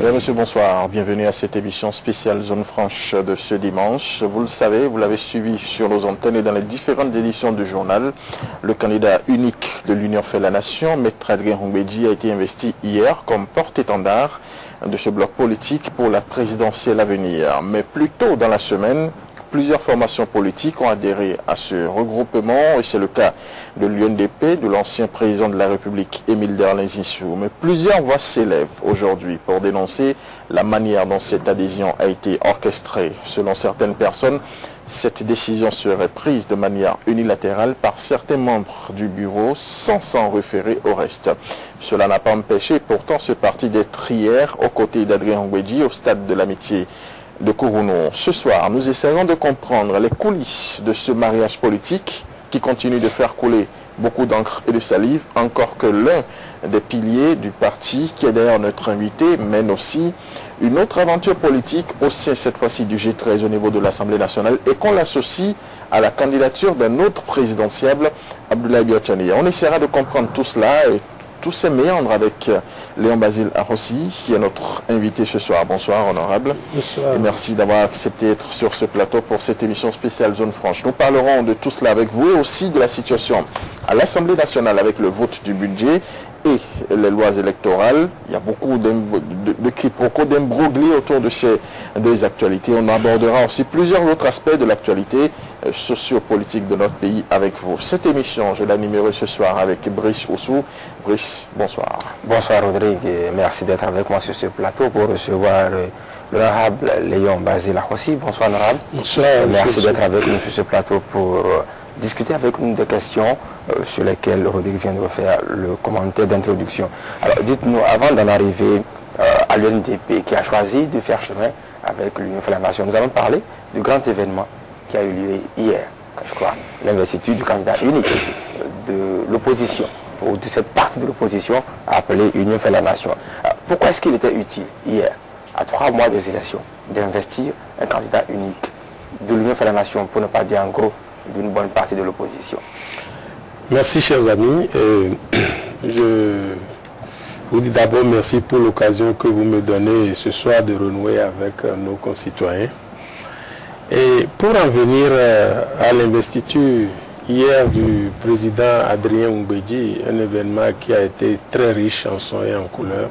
Mesdames, Messieurs, bonsoir. Bienvenue à cette émission spéciale Zone Franche de ce dimanche. Vous le savez, vous l'avez suivi sur nos antennes et dans les différentes éditions du journal. Le candidat unique de l'Union fait la nation, Maître Adrien Hongbeji, a été investi hier comme porte-étendard de ce bloc politique pour la présidentielle à venir. Mais plus tôt dans la semaine, plusieurs formations politiques ont adhéré à ce regroupement, et c'est le cas de l'UNDP, de l'ancien président de la République, Émile Derlin Zissou. Mais plusieurs voix s'élèvent aujourd'hui pour dénoncer la manière dont cette adhésion a été orchestrée. Selon certaines personnes, cette décision serait prise de manière unilatérale par certains membres du bureau sans s'en référer au reste. Cela n'a pas empêché pourtant ce parti d'être hier aux côtés d'Adrien Hongbeji au stade de l'amitié de Cournot. Ce soir, nous essaierons de comprendre les coulisses de ce mariage politique qui continue de faire couler beaucoup d'encre et de salive, encore que l'un des piliers du parti, qui est d'ailleurs notre invité, mène aussi une autre aventure politique au sein cette fois-ci du G13 au niveau de l'Assemblée nationale et qu'on l'associe à la candidature d'un autre présidentiable, Abdoulaye Biotchani. On essaiera de comprendre tout cela et tous ces méandres avec Léon Basile Arossi, qui est notre invité ce soir. Bonsoir, honorable. Bonsoir. Et merci d'avoir accepté d'être sur ce plateau pour cette émission spéciale Zone Franche. Nous parlerons de tout cela avec vous et aussi de la situation à l'Assemblée nationale avec le vote du budget et les lois électorales. Il y a beaucoup de quiproquos, d'imbroglios autour de ces deux actualités. On abordera aussi plusieurs autres aspects de l'actualité sociopolitique de notre pays avec vous. Cette émission, je l'animerai ce soir avec Brice Oussou. Brice, bonsoir. Bonsoir Rodrigue, et merci d'être avec moi sur ce plateau pour recevoir l'honorable Léon Basile Arossi. Bonsoir honorable. Bonsoir. Merci d'être avec nous sur ce plateau pour discuter avec nous des questions sur lesquelles Rodrigue vient de faire le commentaire d'introduction. Alors dites-nous, avant d'en arriver à l'UNDP qui a choisi de faire chemin avec l'Union fait la nation, nous allons parler du grand événement qui a eu lieu hier, je crois, l'investiture du candidat unique de l'opposition, ou de cette partie de l'opposition appelée Union fait la nation. Alors, pourquoi est-ce qu'il était utile hier, à 3 mois des élections, d'investir un candidat unique de l'Union fait la nation, pour ne pas dire en gros d'une bonne partie de l'opposition? Merci chers amis. Je vous dis d'abord merci pour l'occasion que vous me donnez ce soir de renouer avec nos concitoyens. Et pour en venir à l'investiture hier du président Adrien Hongbeji, un événement qui a été très riche en son et en couleur,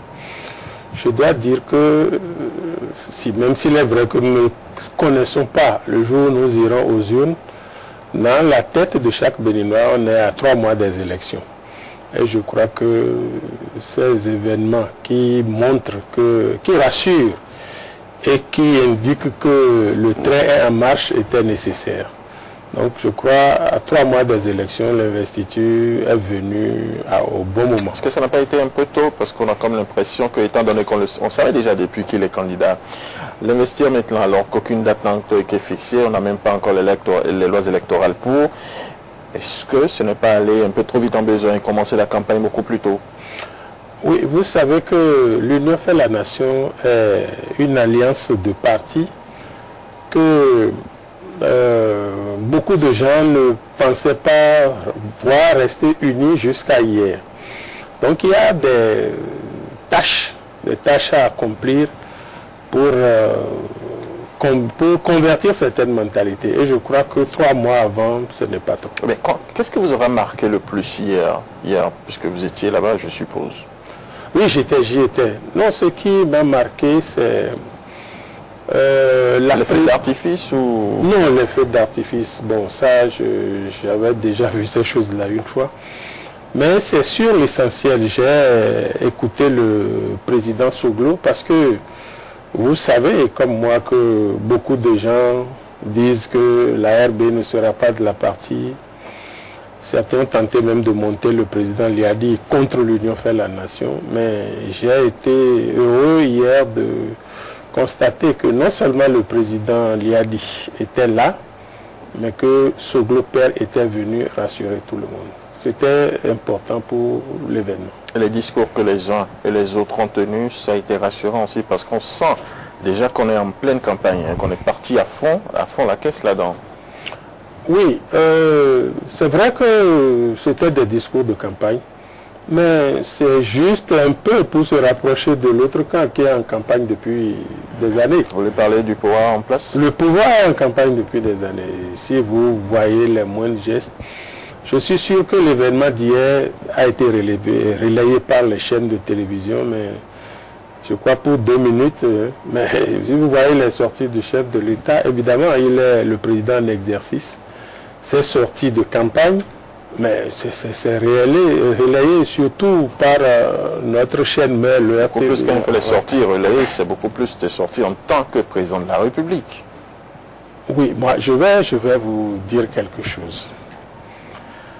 je dois dire que, même s'il est vrai que nous ne connaissons pas le jour où nous irons aux urnes, dans la tête de chaque Béninois, on est à 3 mois des élections. Et je crois que ces événements qui montrent, qui rassurent et qui indiquent que le train est en marche étaient nécessaires. Donc je crois à 3 mois des élections, l'investiture est venue au bon moment. Est-ce que ça n'a pas été un peu tôt? Parce qu'on a comme l'impression que, étant donné qu'on savait déjà depuis qu'il est candidat, l'investir maintenant alors qu'aucune date n'a été fixée, on n'a même pas encore les lois électorales pour. Est-ce que ce n'est pas aller un peu trop vite en besoin et commencer la campagne beaucoup plus tôt? Oui, vous savez que l'Union fait la nation est une alliance de partis que beaucoup de gens ne pensaient pas voir rester unis jusqu'à hier. Donc il y a des tâches à accomplir pour convertir certaines mentalités. Et je crois que 3 mois avant, ce n'est pas trop. Mais qu'est-ce que vous aurez marqué le plus hier, puisque vous étiez là-bas, je suppose? Oui, j'y étais. Non, ce qui m'a marqué, c'est... l'effet d'artifice ou... Non, l'effet d'artifice, bon, ça, j'avais déjà vu ces choses-là une fois. Mais c'est sur l'essentiel. J'ai écouté le président Soglo parce que vous savez, comme moi, que beaucoup de gens disent que la RB ne sera pas de la partie. Certains ont tenté même de monter le président Liadi contre l'Union fait la nation. Mais j'ai été heureux hier de constater que non seulement le président Liadi était là, mais que Soglo Père était venu rassurer tout le monde. C'était important pour l'événement. Les discours que les uns et les autres ont tenus, ça a été rassurant aussi parce qu'on sent déjà qu'on est en pleine campagne, hein, qu'on est parti à fond la caisse là-dedans. Oui, c'est vrai que c'était des discours de campagne, Mais c'est juste un peu pour se rapprocher de l'autre camp qui est en campagne depuis des années. Vous voulez parler du pouvoir en place? Le pouvoir est en campagne depuis des années. Si vous voyez les moindres gestes, je suis sûr que l'événement d'hier a été relayé par les chaînes de télévision, mais je crois pour 2 minutes. Mais si vous voyez les sorties du chef de l'État, évidemment, il est le président en exercice. Ces sorties de campagne, mais c'est relayé surtout par notre chaîne mère, le Beaucoup plus qu'on peut les sorties relayées, c'est beaucoup plus des sorties en tant que président de la République. Oui, moi je vais vous dire quelque chose.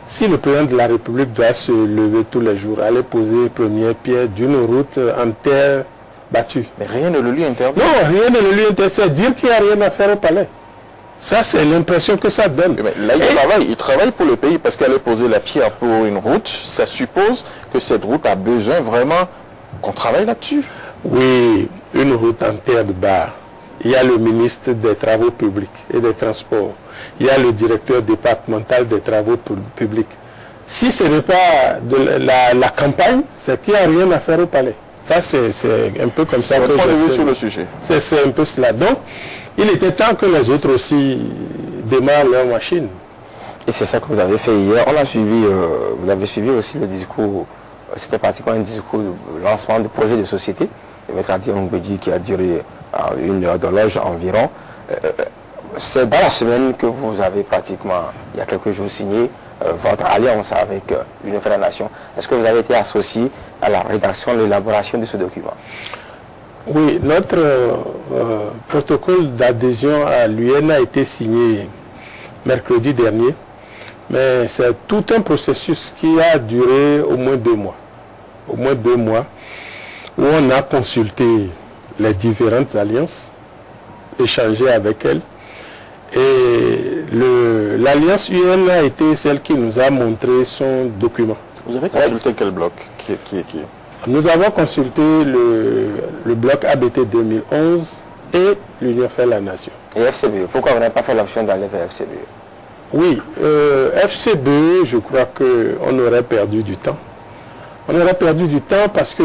Si le président de la République doit se lever tous les jours, aller poser première pierre d'une route en terre battue. Mais rien ne le lui interdit. Non, rien ne le lui interdit, c'est dire qu'il n'y a rien à faire au palais. Ça, c'est l'impression que ça donne. Mais là, il travaille pour le pays parce qu'aller poser la pierre pour une route, ça suppose que cette route a besoin vraiment qu'on travaille là-dessus. Oui, une route en terre de barre. Il y a le ministre des Travaux publics et des Transports. Il y a le directeur départemental des Travaux publics. Si ce n'est pas de la campagne, c'est qu'il n'y a rien à faire au palais. Ça, c'est un peu comme ça. Votre point de vue sur le sujet. C'est un peu cela. Donc, il était temps que les autres aussi démarrent leur machine. Et c'est ça que vous avez fait hier. On a suivi, vous avez suivi aussi le discours, c'était pratiquement un discours de lancement de projet de société de M. Adi Ongbedji qui a duré 1 heure d'horloge environ. C'est dans la semaine que vous avez pratiquement, il y a quelques jours, signé votre alliance avec l'Union fait la Nation. Est-ce que vous avez été associé à la rédaction, l'élaboration de ce document? Oui, notre protocole d'adhésion à l'UN a été signé mercredi dernier, mais c'est tout un processus qui a duré au moins 2 mois. Au moins 2 mois, où on a consulté les différentes alliances, échangé avec elles. Et l'alliance UN a été celle qui nous a montré son document. Vous avez consulté quel bloc qui Nous avons consulté le bloc ABT 2011 et l'Union fait la Nation. Et FCBE, pourquoi vous n'avez pas fait l'option d'aller vers FCBE? Oui, FCBE, je crois qu'on aurait perdu du temps. On aurait perdu du temps parce que,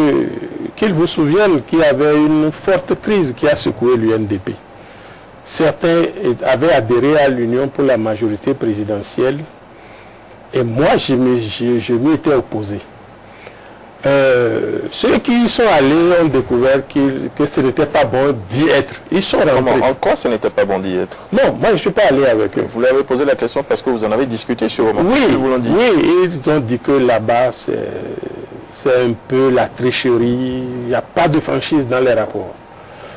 qu'ils vous souviennent qu'il y avait une forte crise qui a secoué l'UNDP. Certains avaient adhéré à l'Union pour la majorité présidentielle et moi, je m'y étais opposé. Ceux qui y sont allés ont découvert que ce n'était pas bon d'y être. Ils sont rentrés. En quoi ce n'était pas bon d'y être? Non, moi je ne suis pas allé avec eux. Vous leur avez posé la question parce que vous en avez discuté sur le moment. Oui, ils vous l'ont dit. Oui, ils ont dit que là-bas, c'est un peu la tricherie. Il n'y a pas de franchise dans les rapports.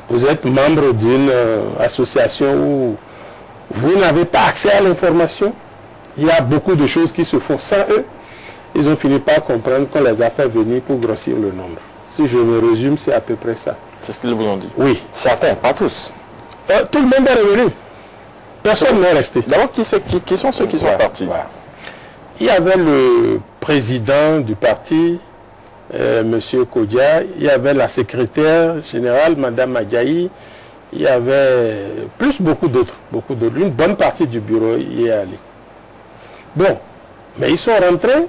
Vous êtes membre d'une association où vous n'avez pas accès à l'information. Il y a beaucoup de choses qui se font sans eux. Ils ont fini par comprendre qu'on les a fait venir pour grossir le nombre. Si je me résume, c'est à peu près ça. C'est ce qu'ils vous ont dit? Oui. Certains, pas tous. Tout le monde est revenu. Personne n'est resté. D'abord, qui sont ceux qui sont partis? Voilà. Il y avait le président du parti, M. Kodia, il y avait la secrétaire générale, Mme Adjaï, il y avait beaucoup d'autres. Une bonne partie du bureau y est allée. Bon, mais ils sont rentrés,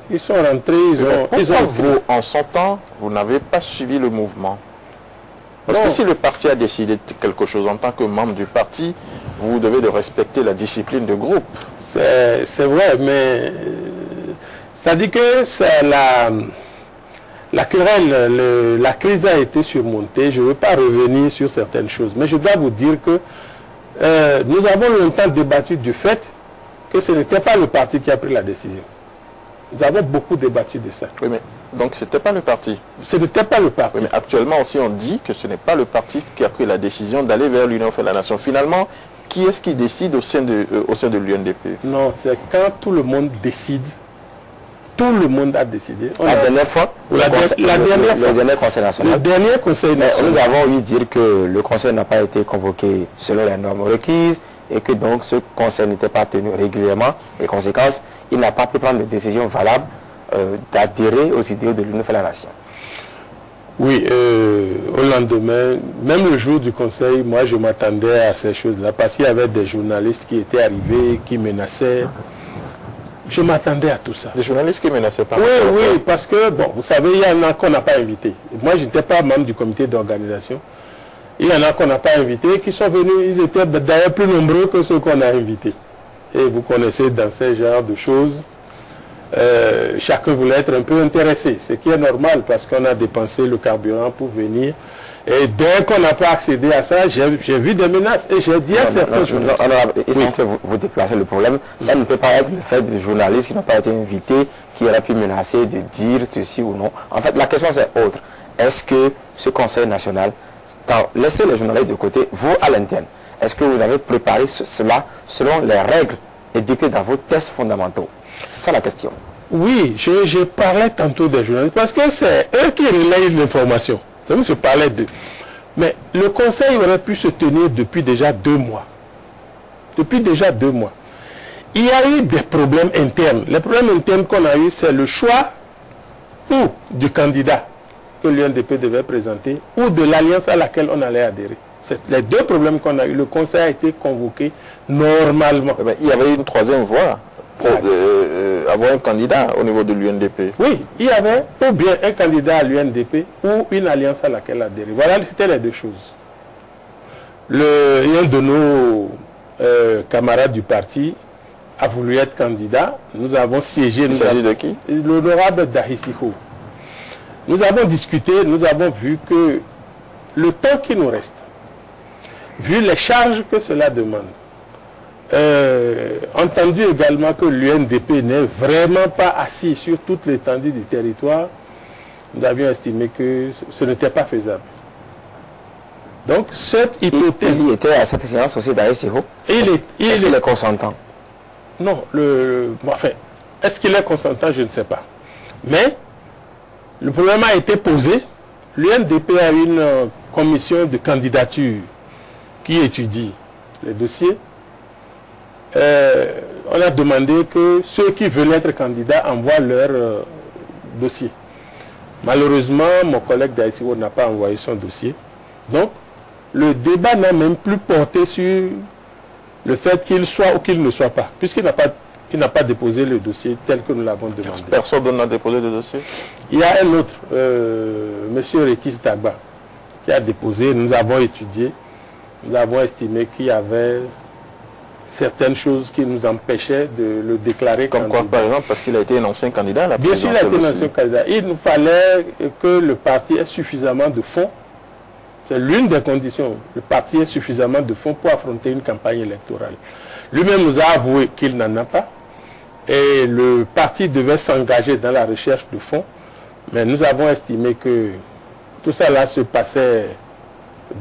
vous, en son temps, vous n'avez pas suivi le mouvement? Parce que si le parti a décidé de quelque chose en tant que membre du parti, vous devez de respecter la discipline de groupe. C'est vrai, mais c'est-à-dire que c'est la querelle, la crise a été surmontée. Je ne veux pas revenir sur certaines choses, mais je dois vous dire que nous avons longtemps débattu du fait que ce n'était pas le parti qui a pris la décision. Nous avons beaucoup débattu de ça. Oui, mais donc ce n'était pas le parti? Ce n'était pas le parti. Oui, mais actuellement aussi on dit que ce n'est pas le parti qui a pris la décision d'aller vers l'Union fait la Nation. Finalement, qui est-ce qui décide au sein de l'UNDP? Non, c'est quand tout le monde décide. Tout le monde a décidé. La dernière fois, le dernier Conseil national. Le dernier Conseil national. Nous avons eu dire que le Conseil n'a pas été convoqué selon les normes requises et que donc ce Conseil n'était pas tenu régulièrement. Et conséquence, il n'a pas pu prendre des décisions valables d'adhérer aux idéaux de l'Union fait la Nation. Oui, au lendemain, même le jour du Conseil, moi je m'attendais à ces choses-là parce qu'il y avait des journalistes qui étaient arrivés, qui menaçaient. Je m'attendais à tout ça. Des journalistes qui menaçaient pas. Oui, oui, parce que, bon, vous savez, il y en a qu'on n'a pas invité. Moi, je n'étais pas membre du comité d'organisation. Il y en a qu'on n'a pas invité, qui sont venus, ils étaient d'ailleurs plus nombreux que ceux qu'on a invités. Et vous connaissez dans ce genre de choses, chacun voulait être un peu intéressé, ce qui est normal parce qu'on a dépensé le carburant pour venir. Et dès qu'on n'a pas accédé à ça, j'ai vu des menaces et j'ai dit à certains journalistes... Et sans que vous déplacez le problème, ça ne peut pas être le fait des journalistes qui n'ont pas été invités, qui auraient pu menacer de dire ceci ou non. En fait, la question c'est autre. Est-ce que ce Conseil national, laissez les journalistes de côté, vous à l'interne, est-ce que vous avez préparé cela selon les règles édictées dans vos tests fondamentaux? C'est ça la question. Oui, je parlais tantôt des journalistes parce que c'est eux qui relayent l'information. Ça je parlais d'eux. Mais le conseil aurait pu se tenir depuis déjà 2 mois. Depuis déjà 2 mois. Il y a eu des problèmes internes. Les problèmes internes qu'on a eu, c'est le choix ou du candidat que l'UNDP devait présenter ou de l'alliance à laquelle on allait adhérer. C'est les 2 problèmes qu'on a eu. Le conseil a été convoqué normalement. Il y avait une 3e voie. Pour avoir un candidat au niveau de l'UNDP. Oui, il y avait ou bien un candidat à l'UNDP ou une alliance à laquelle adhérer. Voilà, c'était les 2 choses. Un de nos camarades du parti a voulu être candidat. Nous avons siégé. Il s'agit de qui? L'honorable Dahisiko. Nous avons discuté, nous avons vu que le temps qui nous reste, vu les charges que cela demande, entendu également que l'UNDP n'est vraiment pas assis sur toute l'étendue du territoire, nous avions estimé que ce n'était pas faisable. Donc cette hypothèse... Il était à cette séance aussi d'ASIO. Est-ce qu'il est consentant? Non, enfin, est-ce qu'il est consentant? Je ne sais pas. Mais le problème a été posé. L'UNDP a une commission de candidature qui étudie les dossiers. On a demandé que ceux qui veulent être candidats envoient leur dossier. Malheureusement, mon collègue d'ASIO n'a pas envoyé son dossier. Donc, le débat n'a même plus porté sur le fait qu'il soit ou qu'il ne soit pas, puisqu'il n'a pas déposé le dossier tel que nous l'avons demandé. Personne n'a déposé le dossier? Il y a un autre, M. Rétis Dagba, qui a déposé, nous avons étudié, nous avons estimé qu'il y avait certaines choses qui nous empêchaient de le déclarer comme candidat. Quoi, par exemple, parce qu'il a été un ancien candidat à la présidentielle? Bien sûr, il a été un ancien candidat. Il nous fallait que le parti ait suffisamment de fonds. C'est l'une des conditions. Le parti ait suffisamment de fonds pour affronter une campagne électorale. Lui-même nous a avoué qu'il n'en a pas. Et le parti devait s'engager dans la recherche de fonds. Mais nous avons estimé que tout ça là se passait...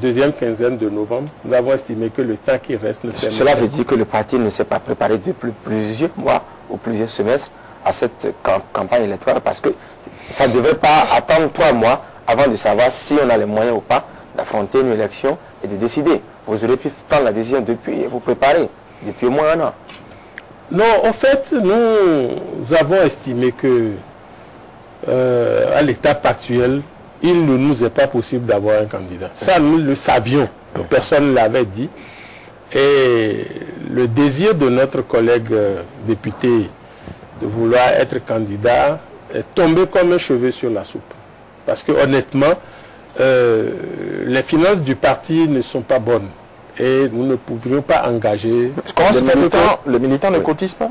deuxième quinzaine de novembre, nous avons estimé que le temps qui reste ne permet pas. Cela veut dire que le parti ne s'est pas préparé depuis plusieurs mois ou plusieurs semestres à cette campagne électorale parce que ça ne devait pas attendre 3 mois avant de savoir si on a les moyens ou pas d'affronter une élection et de décider. Vous aurez pu prendre la décision depuis et vous préparer depuis au moins 1 an. Non, en fait, nous avons estimé que à l'étape actuelle, il ne nous est pas possible d'avoir un candidat. Ça, nous le savions. Personne ne l'avait dit. Et le désir de notre collègue député de vouloir être candidat est tombé comme un cheveu sur la soupe. Parce que honnêtement, les finances du parti ne sont pas bonnes. Et nous ne pouvions pas engager... Comment se fait les militants ne cotisent pas?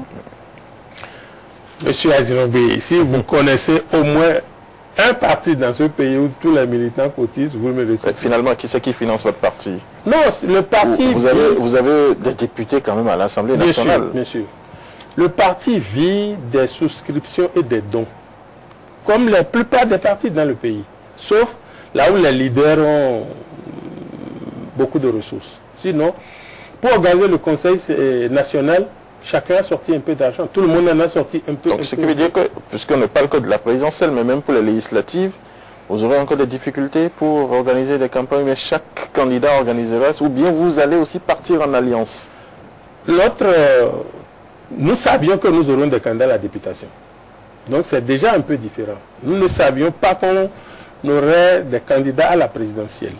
Monsieur Azinobi, si vous connaissez au moins un parti dans ce pays où tous les militants cotisent, vous me laissez. Finalement, qui c'est qui finance votre parti? Non, le parti... Vous avez des députés quand même à l'Assemblée nationale. Bien sûr. Le parti vit des souscriptions et des dons, comme la plupart des partis dans le pays, sauf là où les leaders ont beaucoup de ressources. Sinon, pour organiser le Conseil national, chacun a sorti un peu d'argent. Tout le monde en a sorti un peu. Donc, ce qui veut dire que, puisqu'on ne parle que de la présidentielle, mais même pour les législatives, vous aurez encore des difficultés pour organiser des campagnes, mais chaque candidat organisera, ou bien vous allez aussi partir en alliance? Nous savions que nous aurons des candidats à la députation. Donc, c'est déjà un peu différent. Nous ne savions pas qu'on aurait des candidats à la présidentielle.